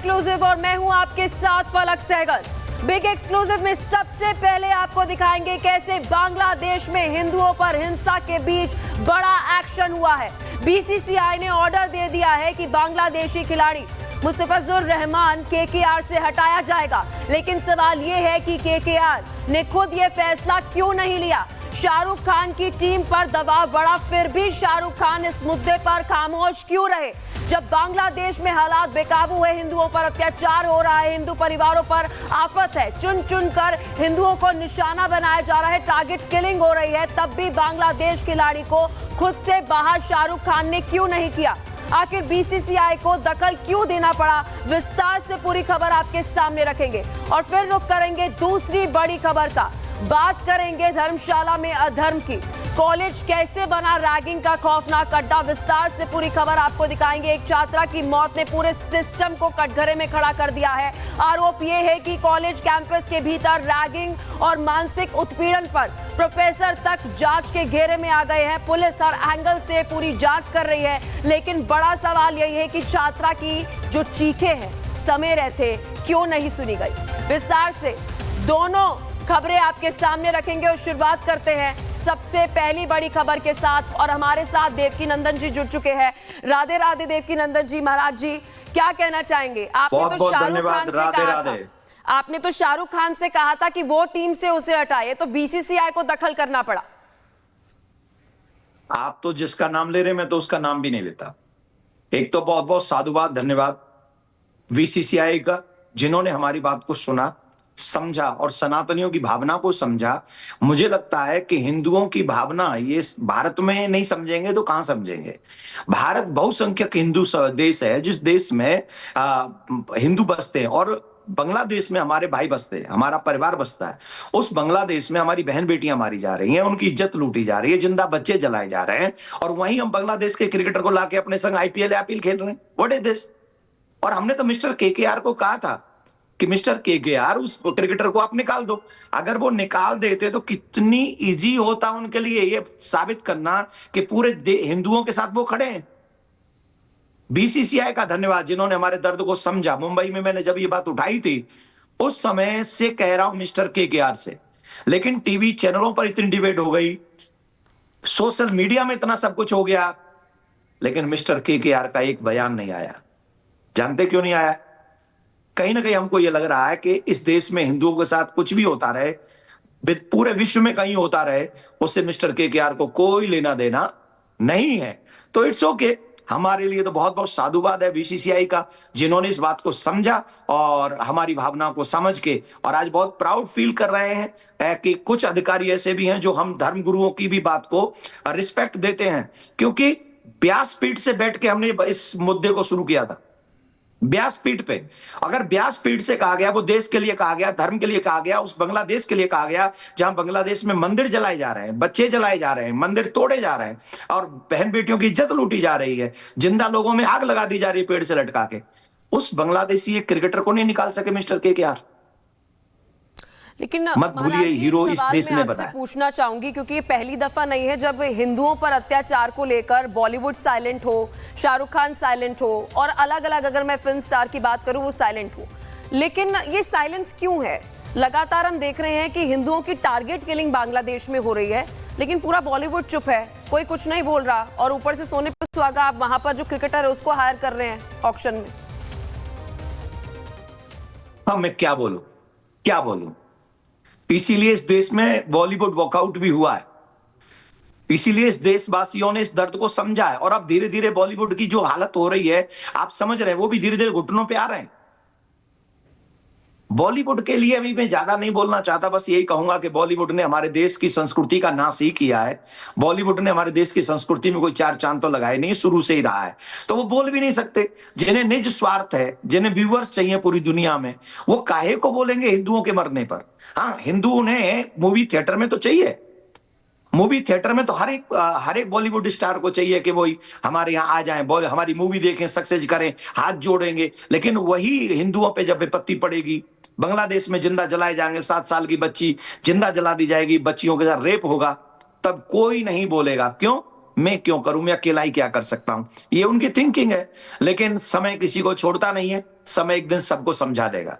Exclusive और मैं हूं आपके साथ पलक सहगल। बिग एक्सक्लूसिव में सबसे पहले आपको दिखाएंगे कैसे बांग्लादेश में हिंदुओं पर हिंसा के बीच बड़ा एक्शन हुआ है। बीसीसीआई ने ऑर्डर दे दिया है कि बांग्लादेशी खिलाड़ी मुस्तफिजुर रहमान केकेआर से हटाया जाएगा, लेकिन सवाल यह है कि केकेआर ने खुद यह फैसला क्यों नहीं लिया। शाहरुख खान की टीम पर दबाव बढ़ा, फिर भी शाहरुख खान इस मुद्दे पर खामोश क्यों रहे। जब बांग्लादेश में हालात बेकाबू है, हिंदुओं पर अत्याचार हो रहा है, हिंदू परिवारों पर आफत है, चुन चुन कर हिंदुओं को निशाना बनाया जा रहा है, टारगेट किलिंग हो रही है, तब भी बांग्लादेश खिलाड़ी को खुद से बाहर शाहरुख खान ने क्यों नहीं किया। आखिर बीसीसीआई को दखल क्यों देना पड़ा। विस्तार से पूरी खबर आपके सामने रखेंगे और फिर रुख करेंगे दूसरी बड़ी खबर का। बात करेंगे धर्मशाला में अधर्म की, कॉलेज कैसे बना रैगिंग का खौफनाक अड्डा। विस्तार से पूरी खबर आपको दिखाएंगे। एक छात्रा की मौत ने पूरे सिस्टम को कटघरे में खड़ा कर दिया है। आरोप यह है कि कॉलेज कैंपस के भीतर रैगिंग और मानसिक उत्पीड़न पर प्रोफेसर तक जांच के घेरे में आ गए हैं। पुलिस हर एंगल से पूरी जांच कर रही है, लेकिन बड़ा सवाल यही है कि छात्रा की जो चीखें हैं समय रहते क्यों नहीं सुनी गई। विस्तार से दोनों खबरें आपके सामने रखेंगे और शुरुआत करते हैं सबसे पहली बड़ी खबर के साथ। और हमारे साथ देवकी नंदन जी जुड़ चुके हैं। राधे राधे देवकी नंदन जी। महाराज जी क्या कहना चाहेंगे। आपने तो शाहरुख खान से कहा था, आपने तो शाहरुख खान से कहा था कि वो टीम से उसे हटाए, तो बीसीसीआई को दखल करना पड़ा। आप तो जिसका नाम ले रहे, मैं तो उसका नाम भी नहीं लेता। एक तो बहुत बहुत साधुवाद, धन्यवाद बीसीसीआई का, जिन्होंने हमारी बात को सुना, समझा और सनातनियों की भावना को समझा। मुझे लगता है कि हिंदुओं की भावना ये भारत में नहीं समझेंगे तो कहां समझेंगे। भारत बहुसंख्यक हिंदू देश है, जिस देश में हिंदू बसते हैं और बांग्लादेश में हमारे भाई बसते हैं, हमारा परिवार बसता है। उस बांग्लादेश में हमारी बहन बेटियां मारी जा रही हैं, उनकी इज्जत लूटी जा रही है, जिंदा बच्चे जलाए जा रहे हैं, और वहीं हम बांग्लादेश के क्रिकेटर को लाके अपने संग आईपीएल खेल रहे हैं। What is this. और हमने तो मिस्टर केकेआर को कहा था कि मिस्टर केकेआर उस क्रिकेटर को आप निकाल दो। अगर वो निकाल देते तो कितनी इजी होता उनके लिए ये साबित करना कि पूरे हिंदुओं के साथ वो खड़े हैं। बीसीसीआई का धन्यवाद, जिन्होंने हमारे दर्द को समझा। मुंबई में मैंने जब ये बात उठाई थी, उस समय से कह रहा हूं मिस्टर केकेआर से, लेकिन टीवी चैनलों पर इतनी डिबेट हो गई, सोशल मीडिया में इतना सब कुछ हो गया, लेकिन मिस्टर केकेआर का एक बयान नहीं आया। जानते क्यों नहीं आया? कहीं ना कहीं हमको यह लग रहा है कि इस देश में हिंदुओं के साथ कुछ भी होता रहे, पूरे विश्व में कहीं होता रहे, उससे मिस्टर केकेआर को कोई लेना देना नहीं है। तो इट्स ओके। हमारे लिए तो बहुत बहुत साधुवाद है बीसीसीआई का, जिन्होंने इस बात को समझा और हमारी भावना को समझ के, और आज बहुत प्राउड फील कर रहे हैं कि कुछ अधिकारी ऐसे भी हैं जो हम धर्म गुरुओं की भी बात को रिस्पेक्ट देते हैं, क्योंकि व्यासपीठ से बैठ के हमने इस मुद्दे को शुरू किया था। व्यासपीठ पे, अगर व्यासपीठ से कहा गया, वो देश के लिए कहा गया, धर्म के लिए कहा गया, उस बांग्लादेश के लिए कहा गया जहां बांग्लादेश में मंदिर जलाए जा रहे हैं, बच्चे जलाए जा रहे हैं, मंदिर तोड़े जा रहे हैं और बहन बेटियों की इज्जत लूटी जा रही है, जिंदा लोगों में आग लगा दी जा रही है पेड़ से लटका के, उस बांग्लादेशी एक क्रिकेटर को नहीं निकाल सके मिस्टर केकेआर। लेकिन मत भूलिए, हीरो इस देश ने बनाया। पूछना चाहूंगी क्योंकि ये पहली दफा नहीं है जब हिंदुओं पर अत्याचार को लेकर बॉलीवुड साइलेंट हो, शाहरुख खान साइलेंट हो और अलग अलग, अगर मैं फिल्म स्टार की बात करूं, वो साइलेंट हो। लेकिन ये साइलेंस क्यों है? लगातार हम देख रहे हैं कि हिंदुओं की टारगेट किलिंग बांग्लादेश में हो रही है, लेकिन पूरा बॉलीवुड चुप है, कोई कुछ नहीं बोल रहा, और ऊपर से सोने पर सुहागा आप वहां पर जो क्रिकेटर है उसको हायर कर रहे हैं ऑक्शन में। हाँ, मैं क्या बोलूं। इसीलिए इस देश में बॉलीवुड वॉकआउट भी हुआ है, इसीलिए इस देशवासियों ने इस दर्द को समझा है, और अब धीरे धीरे बॉलीवुड की जो हालत हो रही है, आप समझ रहे हैं, वो भी धीरे धीरे घुटनों पे आ रहे हैं। बॉलीवुड के लिए अभी मैं ज्यादा नहीं बोलना चाहता, बस यही कहूंगा कि बॉलीवुड ने हमारे देश की संस्कृति का नाश ही किया है। बॉलीवुड ने हमारे देश की संस्कृति में कोई चार चांद तो लगाए नहीं, शुरू से ही रहा है, तो वो बोल भी नहीं सकते। जिन्हें निज स्वार्थ है, जिन्हें व्यूअर्स चाहिए पूरी दुनिया में, वो काहे को बोलेंगे हिंदुओं के मरने पर। हाँ, हिंदू उन्हें मूवी थिएटर में तो चाहिए, मूवी थिएटर में तो हर एक बॉलीवुड स्टार को चाहिए कि वो हमारे यहाँ आ जाएं, हमारी मूवी देखें, सक्सेस करें, हाथ जोड़ेंगे। लेकिन वही हिंदुओं पे जब विपत्ति पड़ेगी, बांग्लादेश में जिंदा जलाए जाएंगे, 7 साल की बच्ची जिंदा जला दी जाएगी, बच्चियों के साथ रेप होगा, तब कोई नहीं बोलेगा। क्यों? मैं क्यों करूं, मैं अकेला ही क्या कर सकता हूं, ये उनकी थिंकिंग है। लेकिन समय किसी को छोड़ता नहीं है, समय एक दिन सबको समझा देगा।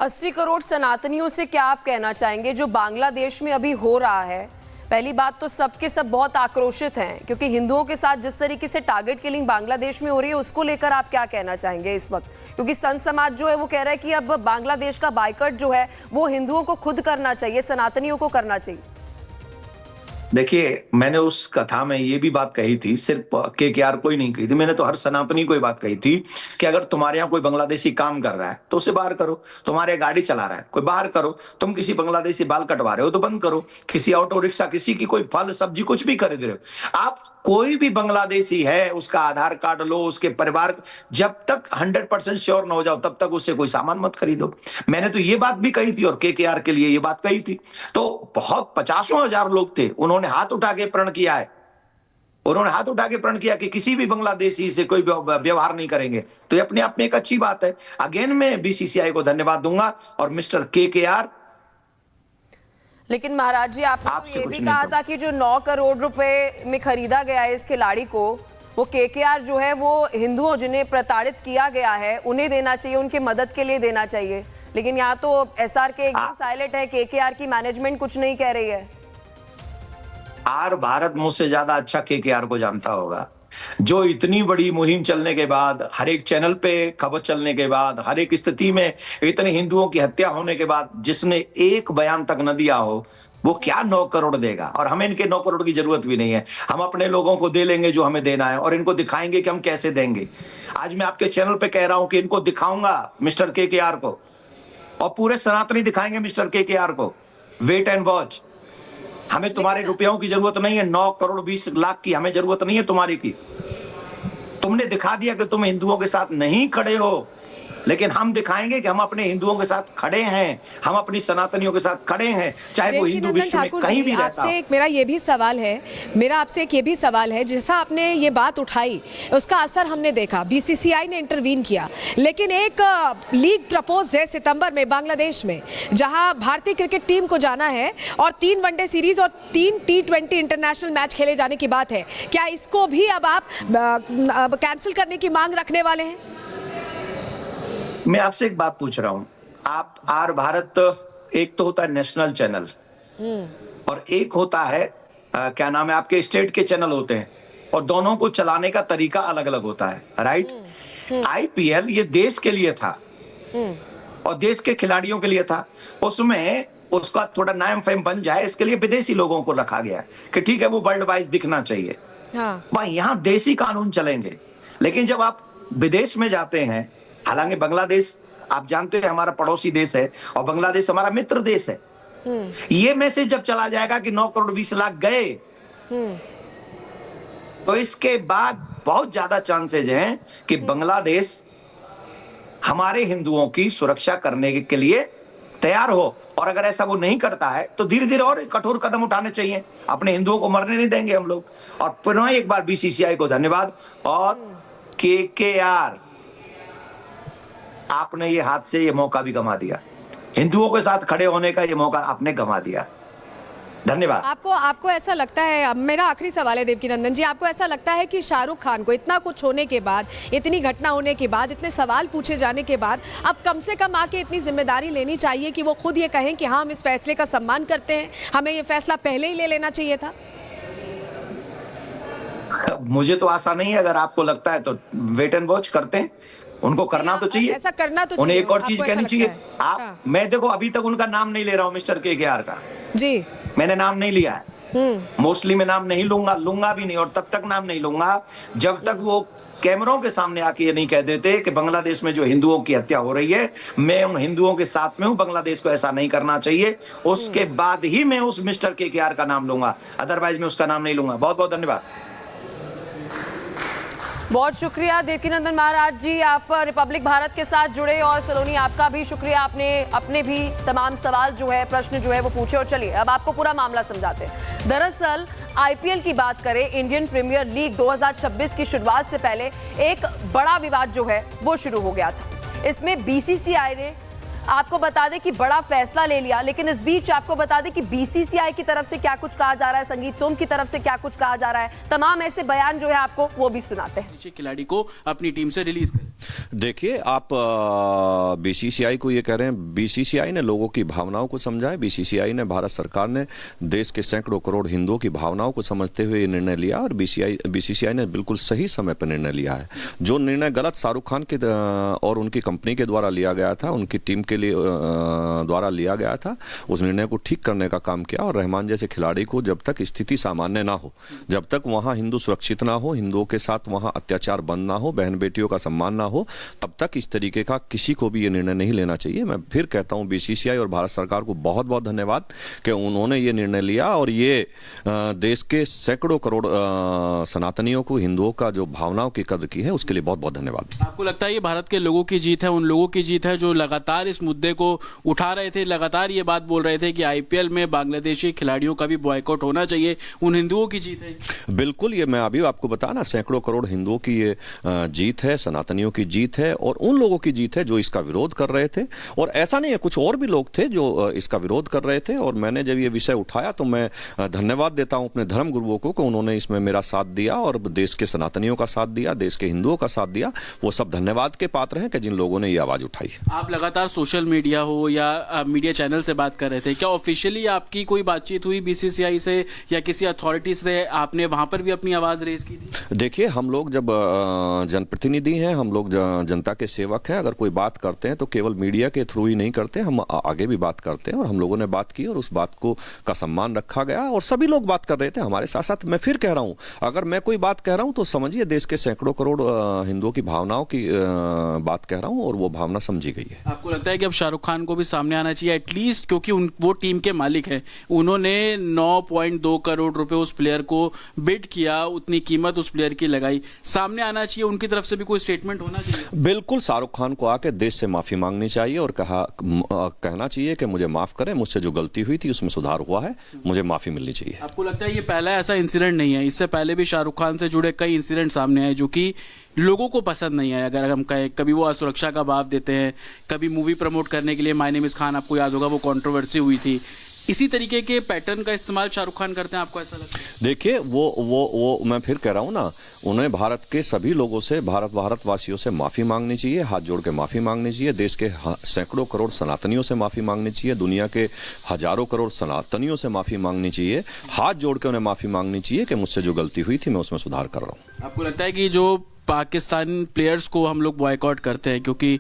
80 करोड़ सनातनियों से क्या आप कहना चाहेंगे जो बांग्लादेश में अभी हो रहा है? पहली बात तो सबके सब बहुत आक्रोशित हैं क्योंकि हिंदुओं के साथ जिस तरीके से टारगेट किलिंग बांग्लादेश में हो रही है उसको लेकर आप क्या कहना चाहेंगे इस वक्त? क्योंकि संत समाज जो है वो कह रहा है कि अब बांग्लादेश का बाइकआउट जो है वो हिंदुओं को खुद करना चाहिए, सनातनियों को करना चाहिए। देखिए, मैंने उस कथा में ये भी बात कही थी, सिर्फ केकेआर को ही नहीं कही थी, मैंने तो हर सनातनी को ही बात कही थी कि अगर तुम्हारे यहाँ कोई बांग्लादेशी काम कर रहा है तो उसे बाहर करो, तुम्हारे गाड़ी चला रहा है कोई बाहर करो, तुम किसी बांग्लादेशी बाल कटवा रहे हो तो बंद करो, किसी ऑटो रिक्शा, किसी की कोई फल सब्जी कुछ भी खरीद रहे हो आप, कोई भी बांग्लादेशी है उसका आधार कार्ड लो, उसके परिवार, जब तक 100% श्योर ना हो जाओ तब तक उससे कोई सामान मत खरीदो। मैंने तो ये बात भी कही थी और केकेआर के लिए ये बात कही थी। तो बहुत 50,000 लोग थे, उन्होंने हाथ उठा के प्रण किया है, उन्होंने हाथ उठा के प्रण किया कि किसी भी बांग्लादेशी से कोई व्यवहार नहीं करेंगे। तो ये अपने आप में एक अच्छी बात है। अगेन मैं बीसीसीआई को धन्यवाद दूंगा और मिस्टर केकेआर। लेकिन महाराज जी आपने तो ये भी कहा था कि जो 9 करोड़ रुपए में खरीदा गया है इस खिलाड़ी को, वो केकेआर जो है वो हिंदुओं जिन्हें प्रताड़ित किया गया है उन्हें देना चाहिए, उनकी मदद के लिए देना चाहिए। लेकिन यहाँ तो एसआरके एकदम साइलेंट है, केकेआर की मैनेजमेंट कुछ नहीं कह रही है। आर भारत मुझसे ज्यादा अच्छा केकेआर को जानता होगा, जो इतनी बड़ी मुहिम चलने के बाद, हर एक चैनल पे खबर चलने के बाद, हर एक स्थिति में इतने हिंदुओं की हत्या होने के बाद जिसने एक बयान तक न दिया हो, वो क्या 9 करोड़ देगा। और हमें इनके 9 करोड़ की जरूरत भी नहीं है, हम अपने लोगों को दे लेंगे जो हमें देना है और इनको दिखाएंगे कि हम कैसे देंगे। आज मैं आपके चैनल पे कह रहा हूं कि इनको दिखाऊंगा मिस्टर केकेआर को, और पूरे सनातनी दिखाएंगे मिस्टर केकेआर को। Wait and watch. हमें तुम्हारे रुपयों की जरूरत नहीं है, 9 करोड़ 20 लाख की हमें जरूरत नहीं है तुम्हारी की। तुमने दिखा दिया कि तुम हिंदुओं के साथ नहीं खड़े हो, लेकिन हम दिखाएंगे कि हम अपने हिंदुओं के साथ खड़े हैं, हम अपनी सनातनियों के साथ खड़े हैं, चाहे वो हिंदू विश्व में कहीं भी रहता हो। आपसे एक मेरा ये भी सवाल है, जैसा आपने ये बात उठाई उसका असर हमने देखा, बीसीसीआई ने इंटरवीन किया, लेकिन एक लीग प्रपोज है सितंबर में बांग्लादेश में, जहां भारतीय क्रिकेट टीम को जाना है और 3 वनडे सीरीज और 3 T20 इंटरनेशनल मैच खेले जाने की बात है। क्या इसको भी अब आप कैंसिल करने की मांग रखने वाले हैं? मैं आपसे एक बात पूछ रहा हूं, आप आर भारत, एक तो होता है नेशनल चैनल और एक होता है क्या नाम है, आपके स्टेट के चैनल होते हैं, और दोनों को चलाने का तरीका अलग अलग होता है, राइट। आईपीएल ये देश के लिए था और देश के खिलाड़ियों के लिए था, उसमें उसका थोड़ा नाम फेम बन जाए इसके लिए विदेशी लोगों को रखा गया कि ठीक है वो वर्ल्ड वाइज दिखना चाहिए। वहां यहाँ देशी कानून चलेंगे, लेकिन जब आप विदेश में जाते हैं, हालांकि बांग्लादेश आप जानते हैं हमारा पड़ोसी देश है और बांग्लादेश हमारा मित्र देश है, ये मैसेज जब चला जाएगा कि 9 करोड़ 20 लाख गए, तो इसके बाद बहुत ज्यादा चांसेज हैं कि बांग्लादेश हमारे हिंदुओं की सुरक्षा करने के लिए तैयार हो। और अगर ऐसा वो नहीं करता है तो धीरे धीरे और कठोर कदम उठाने चाहिए, अपने हिंदुओं को मरने नहीं देंगे हम लोग। और पुनः एक बार बीसीसीआई को धन्यवाद, और केकेआर आपने ये हाथ से ये मौका भी गंवा दिया, हिंदुओं के साथ खड़े होने का ये मौका आपने गंवा दिया। धन्यवाद। आपको ऐसा लगता है, अब मेरा आखिरी सवाल है देवकीनंदन जी, आपको ऐसा लगता है कि शाहरुख खान को इतना कुछ होने के बाद, इतनी घटना होने के बाद, इतने सवाल पूछे जाने के बाद, अब कम से कम आके इतनी जिम्मेदारी लेनी चाहिए कि वो खुद ये कहें कि हाँ हम इस फैसले का सम्मान करते हैं, हमें ये फैसला पहले ही ले लेना चाहिए था? मुझे तो आशा नहीं है, अगर आपको लगता है तो वेट एंड वॉच करते हैं, उनको करना तो चाहिए, ऐसा करना तो उन्हें चाहिए, एक और चीज कहनी चाहिए। आप हाँ। मैं देखो अभी तक उनका नाम नहीं ले रहा हूं, मिस्टर केकेआर का जी मैंने नाम नहीं लिया है, मोस्टली मैं नाम नहीं लूंगा भी नहीं, और तब तक नाम नहीं लूंगा जब तक वो कैमरों के सामने आके ये नहीं कह देते कि बांग्लादेश में जो हिंदुओं की हत्या हो रही है, मैं उन हिंदुओं के साथ में हूं, बांग्लादेश को ऐसा नहीं करना चाहिए, उसके बाद ही मैं उस मिस्टर केकेआर का नाम लूंगा, अदरवाइज मैं उसका नाम नहीं लूंगा। बहुत बहुत धन्यवाद। बहुत शुक्रिया देवकीनंदन महाराज जी, आप रिपब्लिक भारत के साथ जुड़े, और सलोनी आपका भी शुक्रिया, आपने अपने भी तमाम सवाल जो है, प्रश्न जो है वो पूछे। और चलिए अब आपको पूरा मामला समझाते हैं। दरअसल आईपीएल की बात करें, इंडियन प्रीमियर लीग 2026 की शुरुआत से पहले एक बड़ा विवाद जो है वो शुरू हो गया था। इसमें बीसीसीआई ने आपको बता दें कि बड़ा फैसला ले लिया, लेकिन इस बीच आपको बता दें कि बीसीसीआई की तरफ से क्या कुछ कहा जा रहा है, संगीत सोम की तरफ से क्या कुछ कहा जा रहा है, तमाम ऐसे बयान जो है आपको वो भी सुनाते हैं। खिलाड़ी को अपनी टीम से रिलीज करें। देखिए, आप बीसीसीआई को ये कह रहे हैं, बीसीसीआई ने लोगों की भावनाओं को समझा है। बीसीसीआई ने, भारत सरकार ने देश के सैकड़ों करोड़ हिंदुओं की भावनाओं को समझते हुए ये निर्णय लिया और बीसीसीआई ने बिल्कुल सही समय पर निर्णय लिया है। जो निर्णय गलत शाहरुख खान के और उनकी कंपनी के द्वारा लिया गया था, उनकी टीम के लिए द्वारा लिया गया था, उस निर्णय को ठीक करने का काम किया। और रहमान जैसे खिलाड़ी को जब तक स्थिति सामान्य ना हो, जब तक वहां हिंदू सुरक्षित ना हो, हिंदुओं के साथ वहां अत्याचार बंद ना हो, बहन बेटियों का सम्मान ना हो, तब तक इस तरीके का किसी को भी ये निर्णय नहीं लेना चाहिए। मैं फिर कहता हूं, बीसीसीआई और भारत सरकार को बहुत बहुत धन्यवाद कि उन्होंने ये निर्णय लिया और ये देश के सैकड़ों करोड़ सनातनियों को, हिंदुओं का जो भावनाओं की कदर की है, उसके लिए बहुत बहुत धन्यवाद। आपको लगता है ये भारत के लोगों की जीत है, उन लोगों की जीत है जो लगातार इस मुद्दे को उठा रहे थे, लगातार ये बात बोल रहे थे कि आईपीएल में बांग्लादेशी खिलाड़ियों का भी बॉयकॉट होना चाहिए, उन हिंदुओं की जीत है? बिल्कुल, ये मैं अभी आपको बताया ना, सैकड़ों करोड़ हिंदुओं की ये जीत है, सनातनियों की जीत है और उन लोगों की जीत है जो इसका विरोध कर रहे थे। और ऐसा नहीं है, कुछ और भी लोग थे जो इसका विरोध कर रहे थे। और मैंने जब ये विषय उठाया तो मैं धन्यवाद देता हूं अपने धर्म गुरुओं को कि उन्होंने इसमें मेरा साथ दिया और देश के सनातनियों का साथ दिया, देश के हिंदुओं का साथ दिया। वो सब धन्यवाद के पात्र हैं कि जिन लोगों ने ये आवाज उठाई। आप लगातार सोशल मीडिया हो या मीडिया चैनल से बात कर रहे थे, क्या ऑफिशियली आपकी कोई बातचीत हुई बीसीसीआई से या किसी अथॉरिटी से? आपने वहां पर भी अपनी आवाज रेज की थी? देखिए, हम लोग जब जनप्रतिनिधि हैं, हम लोग जनता के सेवक हैं, अगर कोई बात करते हैं तो केवल मीडिया के थ्रू ही नहीं करते, हम आगे भी बात करते हैं। और हम लोगों ने बात की और उस बात को का सम्मान रखा गया और सभी लोग बात कर रहे थे हमारे साथ साथ। मैं फिर कह रहा हूं, अगर मैं कोई बात कह रहा हूं तो समझिए देश के सैकड़ों करोड़ हिंदुओं की भावनाओं की बात कह रहा हूं और वो भावना समझी गई है। आपको लगता है कि अब शाहरुख खान को भी सामने आना चाहिए एटलीस्ट, क्योंकि वो टीम के मालिक हैं, उन्होंने 9.2 करोड़ रुपए उस प्लेयर को बिड किया, उतनी कीमत उस प्लेयर की लगाई, सामने आना चाहिए, उनकी तरफ से भी कोई स्टेटमेंट होना चाहिए? बिल्कुल, शाहरुख खान को आके देश से माफी मांगनी चाहिए और कहना चाहिए कि मुझे माफ करें, मुझसे जो गलती हुई थी उसमें सुधार हुआ है, मुझे माफी मिलनी चाहिए। आपको लगता है ये पहला ऐसा इंसिडेंट नहीं है? इससे पहले भी शाहरुख खान से जुड़े कई इंसिडेंट सामने आए जो कि लोगों को पसंद नहीं आए। अगर हम कहें, कभी वो असुरक्षा का भाव देते हैं, कभी मूवी प्रमोट करने के लिए माय नेम इज खान, आपको याद होगा वो कंट्रोवर्सी हुई थी। इसी तरीके के पैटर्न का इस्तेमाल शाहरुख खान करते हैं, आपको ऐसा लगता है? देखिए, वो मैं फिर कह रहा हूं ना, उन्हें भारत के सभी लोगों से, भारतवासियों से माफी मांगनी चाहिए, हाथ जोड़ के माफी मांगनी चाहिए, देश के सैकड़ों करोड़ सनातनियों से माफी मांगनी चाहिए, दुनिया के हजारों करोड़ सनातनियों से माफी मांगनी चाहिए, हाथ जोड़ के उन्हें माफी मांगनी चाहिए कि मुझसे जो गलती हुई थी मैं उसमें सुधार कर रहा हूं। आपको लगता है कि जो पाकिस्तान प्लेयर्स को हम लोग बॉयकॉट करते हैं क्योंकि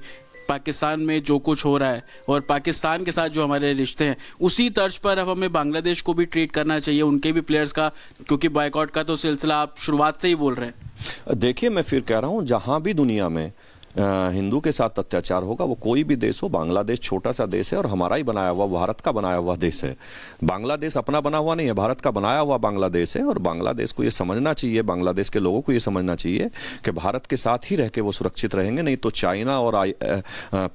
पाकिस्तान में जो कुछ हो रहा है और पाकिस्तान के साथ जो हमारे रिश्ते हैं, उसी तर्ज पर अब हमें बांग्लादेश को भी ट्रीट करना चाहिए, उनके भी प्लेयर्स का, क्योंकि बॉयकॉट का तो सिलसिला आप शुरुआत से ही बोल रहे हैं? देखिए, मैं फिर कह रहा हूं, जहां भी दुनिया में हिंदू के साथ अत्याचार होगा, वो कोई भी देश हो, बांग्लादेश छोटा सा देश है और हमारा ही बनाया हुआ, भारत का बनाया हुआ देश है। बांग्लादेश अपना बना हुआ नहीं है, भारत का बनाया हुआ बांग्लादेश है। और बांग्लादेश को ये समझना चाहिए, बांग्लादेश के लोगों को ये समझना चाहिए कि भारत के साथ ही रह के वो सुरक्षित रहेंगे, नहीं तो चाइना और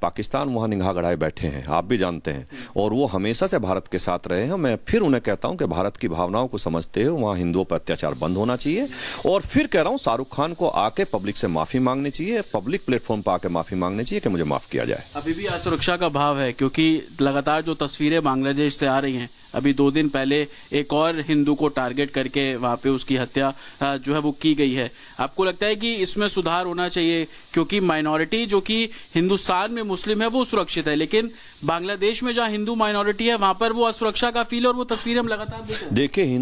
पाकिस्तान वहाँ निगाह गड़ाए बैठे हैं, आप भी जानते हैं, और वो हमेशा से भारत के साथ रहे हैं। मैं फिर उन्हें कहता हूँ कि भारत की भावनाओं को समझते हुए वहाँ हिंदुओं पर अत्याचार बंद होना चाहिए। और फिर कह रहा हूँ, शाहरुख खान को आके पब्लिक से माफी मांगनी चाहिए, पब्लिक प्लेटफॉर्म पर आके माफी मांगनी चाहिए कि मुझे माफ किया जाए। अभी भी असुरक्षा का भाव है क्योंकि लगातार जो तस्वीरें बांग्लादेश से आ रही हैं, अभी 2 दिन पहले एक और हिंदू को टारगेट करके वहां पे उसकी हत्या जो है वो की गई है। आपको लगता है कि इसमें सुधार होना चाहिए क्योंकि माइनॉरिटी जो कि हिंदुस्तान में मुस्लिम है वो सुरक्षित है, लेकिन बांग्लादेश में जहां हिंदू माइनॉरिटी है वहां पर वो असुरक्षा का फील और वो तस्वीरें हम लगातार देख रहे हैं। देखिए,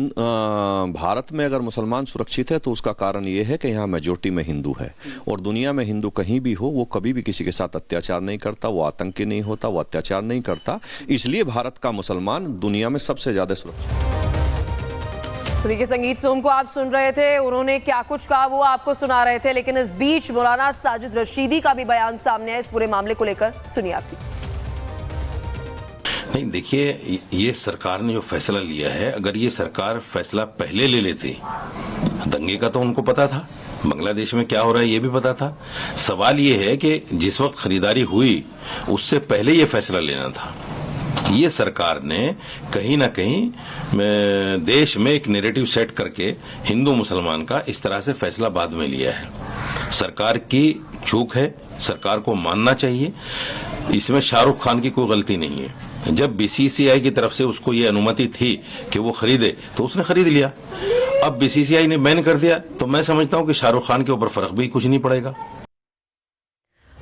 भारत में अगर मुसलमान सुरक्षित है तो उसका कारण ये है कि यहाँ मेजोरिटी में हिंदू है, और दुनिया में हिंदू कहीं भी हो, वो कभी भी किसी के साथ अत्याचार नहीं करता, वो आतंकी नहीं होता, वो अत्याचार नहीं करता। इसलिए भारत का मुसलमान दुनिया में सबसे ज्यादा सुरक्षित। तो देखिए, संगीत सोम को आप सुन रहे थे, उन्होंने क्या कुछ कहा वो आपको सुना रहे थे, लेकिन इस बीच मौलाना साजिद रशीदी का भी बयान सामने है इस पूरे मामले को लेकर। सुनिए आपकी। नहीं, देखिए, ये सरकार ने जो फैसला लिया है, अगर ये सरकार फैसला पहले ले लेती, दंगे का तो उनको पता था, बांग्लादेश में क्या हो रहा है ये भी पता था। सवाल ये है कि जिस वक्त खरीदारी हुई उससे पहले ये फैसला लेना था। ये सरकार ने कहीं ना कहीं देश में एक नैरेटिव सेट करके हिंदू मुसलमान का इस तरह से फैसला बाद में लिया है। सरकार की चूक है, सरकार को मानना चाहिए, इसमें शाहरुख खान की कोई गलती नहीं है। जब बीसीसीआई की तरफ से उसको ये अनुमति थी कि वो खरीदे तो उसने खरीद लिया। अब बीसीसीआई ने बैन कर दिया तो मैं समझता हूं कि शाहरुख खान के ऊपर फर्क भी कुछ नहीं पड़ेगा।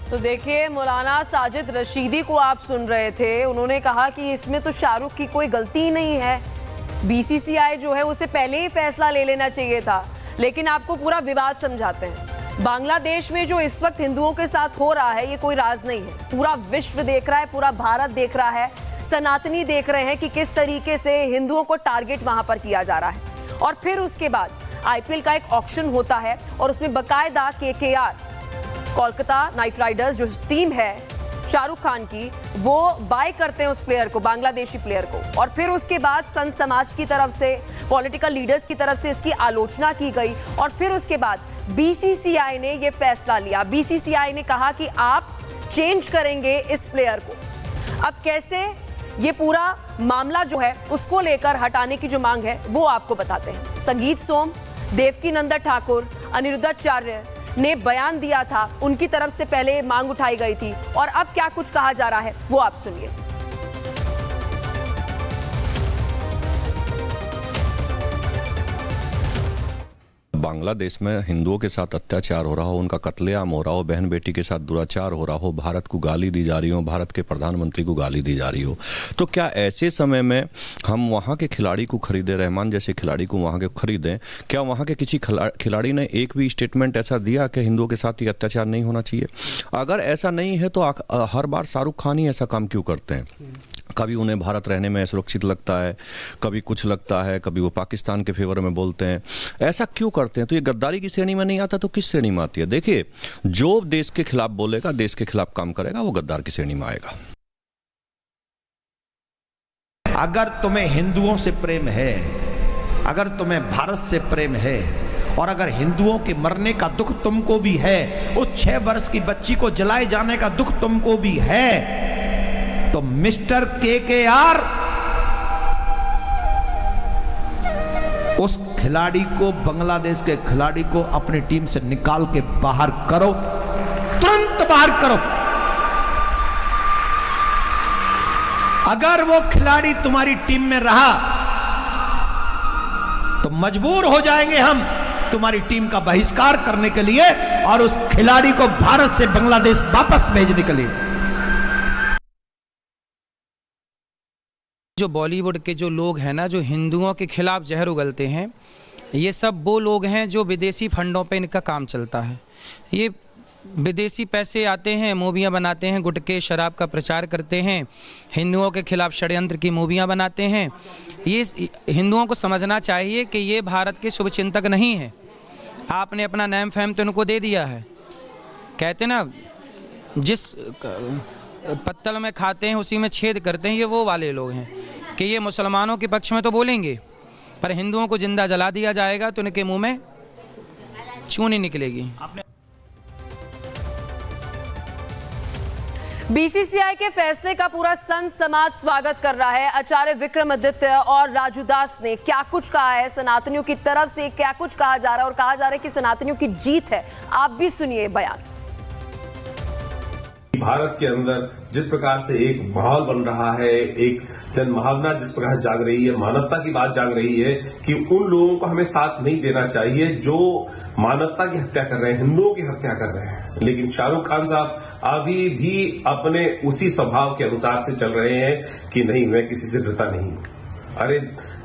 तो देखिए, मौलाना साजिद रशीदी को आप सुन रहे थे, उन्होंने कहा कि इसमें तो शाहरुख की कोई गलती नहीं है, बीसीसीआई जो है उसे पहले ही फैसला ले लेना चाहिए था। लेकिन आपको पूरा विवाद समझाते हैं। बांग्लादेश में जो इस वक्त हिंदुओं के साथ हो रहा है ये कोई राज नहीं है, पूरा विश्व देख रहा है, पूरा भारत देख रहा है, सनातनी देख रहे हैं कि किस तरीके से हिंदुओं को टारगेट वहां पर किया जा रहा है। और फिर उसके बाद आईपीएल का एक ऑक्शन होता है और उसमें बकायदा केकेआर, कोलकाता नाइट राइडर्स जो टीम है शाहरुख खान की, वो बाय करते हैं उस प्लेयर को, बांग्लादेशी प्लेयर को। और फिर उसके बाद संत समाज की तरफ से, पॉलिटिकल लीडर्स की तरफ से इसकी आलोचना की गई और फिर उसके बाद बीसीसीआई ने ये फैसला लिया। बीसीसीआई ने कहा कि आप चेंज करेंगे इस प्लेयर को। अब कैसे ये पूरा मामला जो है उसको लेकर हटाने की जो मांग है वो आपको बताते हैं। संगीत सोम, देवकीनंदन ठाकुर, अनिरुद्धाचार्य ने बयान दिया था, उनकी तरफ से पहले मांग उठाई गई थी और अब क्या कुछ कहा जा रहा है वो आप सुनिए। बांग्लादेश में हिंदुओं के साथ अत्याचार हो रहा हो, उनका कत्लेआम हो रहा हो, बहन बेटी के साथ दुराचार हो रहा हो, भारत को गाली दी जा रही हो, भारत के प्रधानमंत्री को गाली दी जा रही हो, तो क्या ऐसे समय में हम वहाँ के खिलाड़ी को खरीदें, रहमान जैसे खिलाड़ी को वहाँ के खरीदें? क्या वहाँ के किसी खिलाड़ी ने एक भी स्टेटमेंट ऐसा दिया कि हिंदुओं के साथ ये अत्याचार नहीं होना चाहिए? अगर ऐसा नहीं है तो हर बार शाहरुख खान ही ऐसा काम क्यों करते हैं? कभी उन्हें भारत रहने में सुरक्षित लगता है, कभी कुछ लगता है, कभी वो पाकिस्तान के फेवर में बोलते हैं। ऐसा क्यों करते हैं? तो ये गद्दारी की श्रेणी में नहीं आता तो किस श्रेणी में आती है? देखिए, जो देश के खिलाफ बोलेगा, देश के खिलाफ काम करेगा, वो गद्दार की श्रेणी में आएगा। अगर तुम्हें हिंदुओं से प्रेम है, अगर तुम्हें भारत से प्रेम है और अगर हिंदुओं के मरने का दुख तुमको भी है, उस 6 वर्ष की बच्ची को जलाए जाने का दुख तुमको भी है, तो मिस्टर केकेआर उस खिलाड़ी को, बांग्लादेश के खिलाड़ी को अपनी टीम से निकाल के बाहर करो, तुरंत बाहर करो। अगर वो खिलाड़ी तुम्हारी टीम में रहा तो मजबूर हो जाएंगे हम तुम्हारी टीम का बहिष्कार करने के लिए और उस खिलाड़ी को भारत से बांग्लादेश वापस भेजने के लिए। जो बॉलीवुड के जो लोग हैं ना, जो हिंदुओं के खिलाफ जहर उगलते हैं, ये सब वो लोग हैं जो विदेशी फंडों पे इनका काम चलता है। ये विदेशी पैसे आते हैं, मूवियाँ बनाते हैं, गुटखे शराब का प्रचार करते हैं, हिंदुओं के खिलाफ षड्यंत्र की मूवियाँ बनाते हैं। ये हिंदुओं को समझना चाहिए कि ये भारत के शुभचिंतक नहीं है। आपने अपना नेम फेम तो उनको दे दिया है। कहते ना, जिस पत्तल में खाते हैं उसी में छेद करते हैं, ये वो वाले लोग हैं कि ये मुसलमानों के पक्ष में तो बोलेंगे पर हिंदुओं को जिंदा जला दिया जाएगा तो इनके मुंह में चूनी निकलेगी। बीसीसीआई के फैसले का पूरा संत समाज स्वागत कर रहा है। आचार्य विक्रमादित्य और राजू दास ने क्या कुछ कहा है, सनातनियों की तरफ से क्या कुछ कहा जा रहा है और कहा जा रहा है कि सनातनियों की जीत है। आप भी सुनिए बयान। भारत के अंदर जिस प्रकार से एक माहौल बन रहा है, एक जनभावना जिस प्रकार जाग रही है, मानवता की बात जाग रही है कि उन लोगों को हमें साथ नहीं देना चाहिए जो मानवता की हत्या कर रहे हैं, हिंदुओं की हत्या कर रहे हैं। लेकिन शाहरुख खान साहब अभी भी अपने उसी स्वभाव के अनुसार से चल रहे हैं कि नहीं, मैं किसी से डरता नहीं। अरे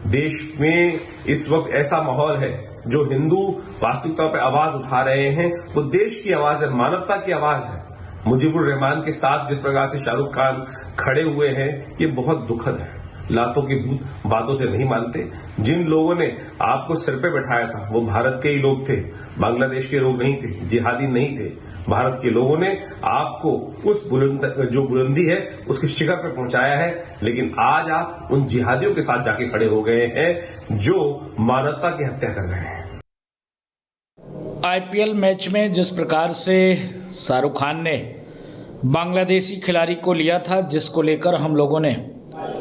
देश में इस वक्त ऐसा माहौल है, जो हिंदू वास्तविक तौर पर आवाज उठा रहे हैं, वो देश की आवाज है, मानवता की आवाज है। मुजीबुर रहमान के साथ जिस प्रकार से शाहरुख खान खड़े हुए हैं, ये बहुत दुखद है। लातों की बातों से नहीं मानते। जिन लोगों ने आपको सिर पे बैठाया था वो भारत के ही लोग थे, बांग्लादेश के लोग नहीं थे, जिहादी नहीं थे। भारत के लोगों ने आपको उस जो बुलंदी है उसके शिखर पे पहुंचाया है। लेकिन आज आप उन जिहादियों के साथ जाके खड़े हो गए हैं जो मानवता की हत्या कर रहे हैं। आईपीएल मैच में जिस प्रकार से शाहरुख खान ने बांग्लादेशी खिलाड़ी को लिया था, जिसको लेकर हम लोगों ने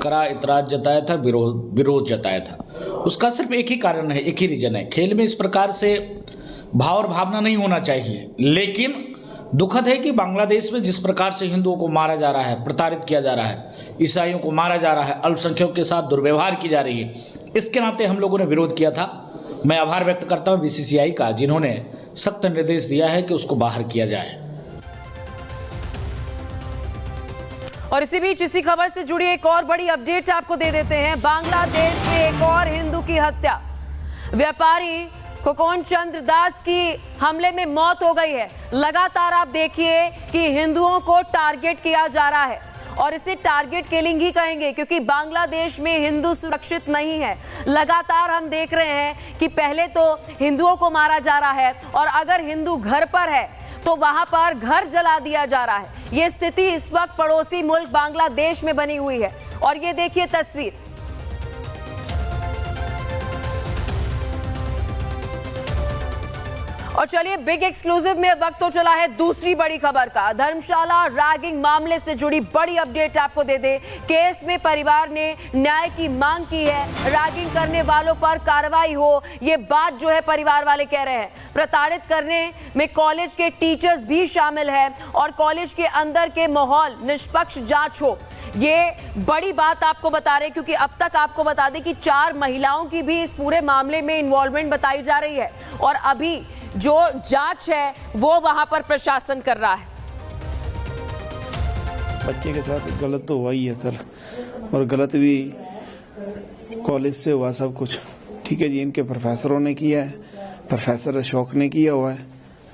कड़ा इतराज जताया था, विरोध जताया था, उसका सिर्फ एक ही कारण है, एक ही रीजन है। खेल में इस प्रकार से भाव और भावना नहीं होना चाहिए, लेकिन दुखद है कि बांग्लादेश में जिस प्रकार से हिंदुओं को मारा जा रहा है, प्रताड़ित किया जा रहा है, ईसाइयों को मारा जा रहा है, अल्पसंख्यकों के साथ दुर्व्यवहार की जा रही है, इसके नाते हम लोगों ने विरोध किया था। मैं आभार व्यक्त करता हूं बीसीसीआई का, जिन्होंने सख्त निर्देश दिया है कि उसको बाहर किया जाए। और इसी बीच इसी खबर से जुड़ी एक और बड़ी अपडेट आपको दे देते हैं। बांग्लादेश में एक और हिंदू की हत्या, व्यापारी खोकोन चंद्र दास की हमले में मौत हो गई है। लगातार आप देखिए कि हिंदुओं को टारगेट किया जा रहा है और इसे टारगेट किलिंग ही कहेंगे, क्योंकि बांग्लादेश में हिंदू सुरक्षित नहीं है। लगातार हम देख रहे हैं कि पहले तो हिंदुओं को मारा जा रहा है और अगर हिंदू घर पर है तो वहां पर घर जला दिया जा रहा है। ये स्थिति इस वक्त पड़ोसी मुल्क बांग्लादेश में बनी हुई है और ये देखिए तस्वीर। और चलिए बिग एक्सक्लूसिव में वक्त तो चला है दूसरी बड़ी खबर का। धर्मशाला रैगिंग मामले से जुड़ी बड़ी अपडेट आपको दे दे। केस में परिवार ने न्याय की मांग की है, रैगिंग करने वालों पर कार्रवाई हो, ये बात जो है परिवार वाले कह रहे हैं। प्रताड़ित करने में कॉलेज के टीचर्स भी शामिल है और कॉलेज के अंदर के माहौल निष्पक्ष जांच हो, ये बड़ी बात आपको बता रहे, क्योंकि अब तक आपको बता दें कि 4 महिलाओं की भी इस पूरे मामले में इन्वॉल्वमेंट बताई जा रही है और अभी जो जांच है वो वहां पर प्रशासन कर रहा है। बच्चे के साथ गलत तो हुआ ही है सर, और गलत भी कॉलेज से हुआ सब कुछ। ठीक है जी, इनके प्रोफेसरों ने किया है, प्रोफेसर अशोक ने किया हुआ है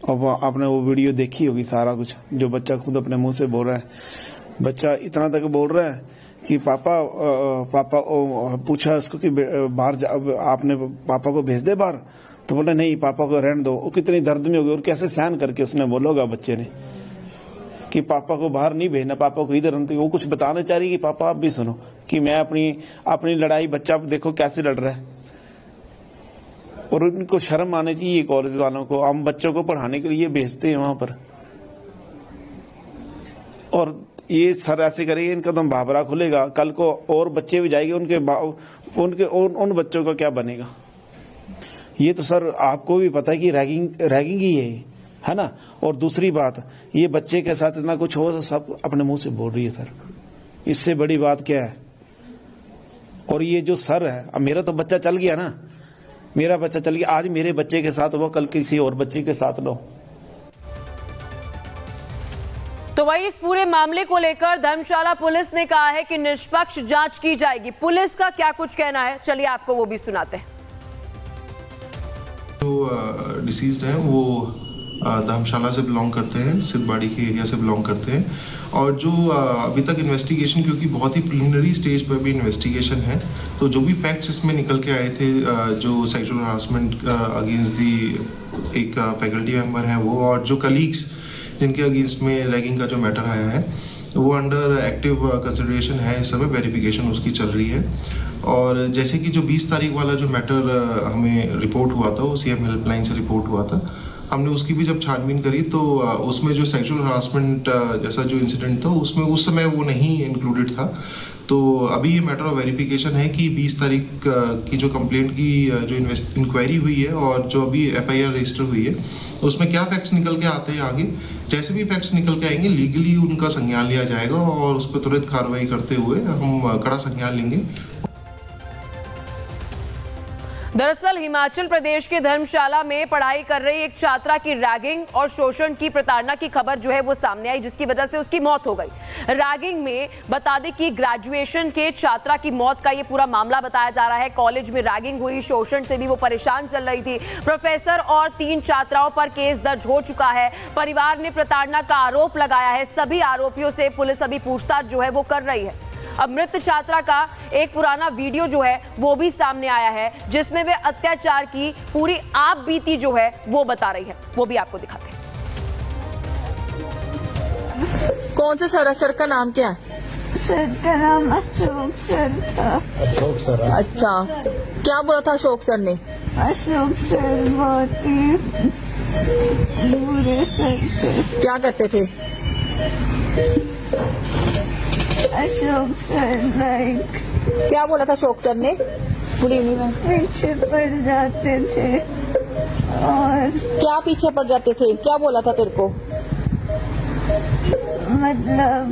और आपने वो वीडियो देखी होगी सारा कुछ, जो बच्चा खुद अपने मुंह से बोल रहा है। बच्चा इतना तक बोल रहा है कि पापा पूछा उसको कि बाहर आपने पापा को भेज दे बाहर, तो बोला नहीं पापा को रहने दो। वो कितनी दर्द में होगी और कैसे सहन करके उसने बोला होगा बच्चे ने कि पापा को बाहर नहीं भेजना, पापा को इधर। वो कुछ बताना चाह रही कि पापा आप भी सुनो कि मैं अपनी लड़ाई, बच्चा देखो कैसे लड़ रहा है। और उनको शर्म आनी चाहिए कॉलेज वालों को, हम बच्चों को पढ़ाने के लिए भेजते हैं वहां पर, और ये सर ऐसे करेंगे इनका तो भाबरा खुलेगा। कल को और बच्चे भी जाएंगे, उन बच्चों का क्या बनेगा। ये तो सर आपको भी पता है कि रैगिंग ही है ना। और दूसरी बात, ये बच्चे के साथ इतना कुछ हो तो सब अपने मुंह से बोल रही है सर, इससे बड़ी बात क्या है। और ये जो सर है, अब मेरा तो बच्चा चल गया ना, मेरा बच्चा चल गया, आज मेरे बच्चे के साथ वो कल किसी और बच्चे के साथ लो। तो वही इस पूरे मामले को लेकर धर्मशाला पुलिस ने कहा है कि निष्पक्ष जांच की जाएगी। पुलिस का क्या कुछ कहना है, चलिए आपको वो भी सुनाते हैं। जो डिसीज्ड है वो धर्मशाला से बिलोंग करते हैं, सिद्धबाड़ी के एरिया से बिलोंग करते हैं। और जो अभी तक इन्वेस्टिगेशन, क्योंकि बहुत ही प्रिलिमिनरी स्टेज पर भी इन्वेस्टिगेशन है, तो जो भी फैक्ट्स इसमें निकल के आए थे, जो सेक्सुअल हरासमेंट अगेंस्ट दी एक फैकल्टी मेंबर है वो, और जो कलीग्स जिनके अगेंस्ट में रैगिंग का जो मैटर आया है, वो अंडर एक्टिव कंसिडरेशन है। इस समय वेरिफिकेशन उसकी चल रही है। और जैसे कि जो 20 तारीख वाला जो मैटर हमें रिपोर्ट हुआ था, वो सीएम हेल्पलाइन से रिपोर्ट हुआ था, हमने उसकी भी जब छानबीन करी तो उसमें जो सेक्सुअल हरासमेंट जैसा जो इंसिडेंट था उसमें उस समय वो नहीं इंक्लूडेड था। तो अभी ये मैटर ऑफ वेरिफिकेशन है कि 20 तारीख की जो कंप्लेंट की जो इंक्वायरी हुई है और जो अभी एफआईआर रजिस्टर हुई है, उसमें क्या फैक्ट्स निकल के आते हैं आगे, जैसे भी फैक्ट्स निकल के आएंगे लीगली उनका संज्ञान लिया जाएगा और उस पर तुरंत कार्रवाई करते हुए हम कड़ा संज्ञान लेंगे। दरअसल हिमाचल प्रदेश के धर्मशाला में पढ़ाई कर रही एक छात्रा की रैगिंग और शोषण की प्रताड़ना की खबर जो है वो सामने आई, जिसकी वजह से उसकी मौत हो गई। रैगिंग में बता दें कि ग्रेजुएशन के छात्रा की मौत का ये पूरा मामला बताया जा रहा है। कॉलेज में रैगिंग हुई, शोषण से भी वो परेशान चल रही थी। प्रोफेसर और 3 छात्राओं पर केस दर्ज हो चुका है। परिवार ने प्रताड़ना का आरोप लगाया है। सभी आरोपियों से पुलिस अभी पूछताछ जो है वो कर रही है। अब मृत छात्रा का एक पुराना वीडियो जो है वो भी सामने आया है, जिसमें वे अत्याचार की पूरी आप बीती जो है वो बता रही है। वो भी आपको दिखाते हैं। कौन से सर का नाम क्या है? सर का नाम अशोक सर था। अशोक सर? अच्छा, क्या बोला था अशोक सर ने? अशोक सर बहुत ही बुरे सर थे। क्या कहते थे? अशोक सर लाइक, क्या बोला था अशोक सर ने? पीछे पड़ जाते थे। और क्या पीछे पड़ जाते थे? क्या बोला था तेरे को? मतलब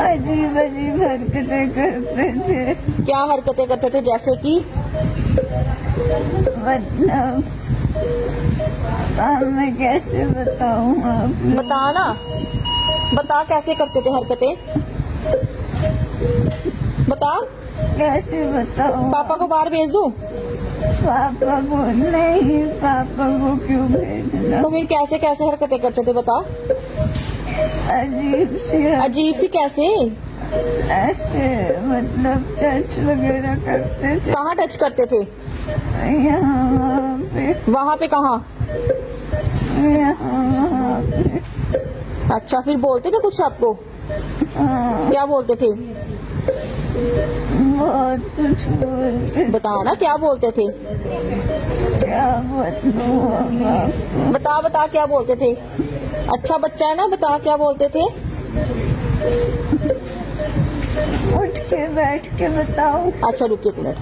अजीब अजीब हरकतें करते थे। क्या हरकतें करते थे, जैसे कि? मतलब मैं कैसे बताऊं आप? बता ना, बता कैसे करते थे हरकतें, बता। कैसे बताऊं? पापा को बाहर भेज दूं? पापा को नहीं, पापा को क्यों भेजना? तो फिर कैसे कैसे हरकतें करते थे, बता। अजीब सी कैसे? ऐसे मतलब टच वगैरह करते थे। कहाँ टच करते थे? यहाँ पे। वहाँ पे कहाँ? यहाँ पे। अच्छा, फिर बोलते थे कुछ आपको? क्या बोलते थे? बहुत कुछ बोलते। बता ना, क्या बोलते थे? क्या बताऊं? बता बता, क्या बोलते थे? अच्छा बच्चा है ना, बता क्या बोलते थे? उठ के बैठ के बताओ। अच्छा रुक एक मिनट।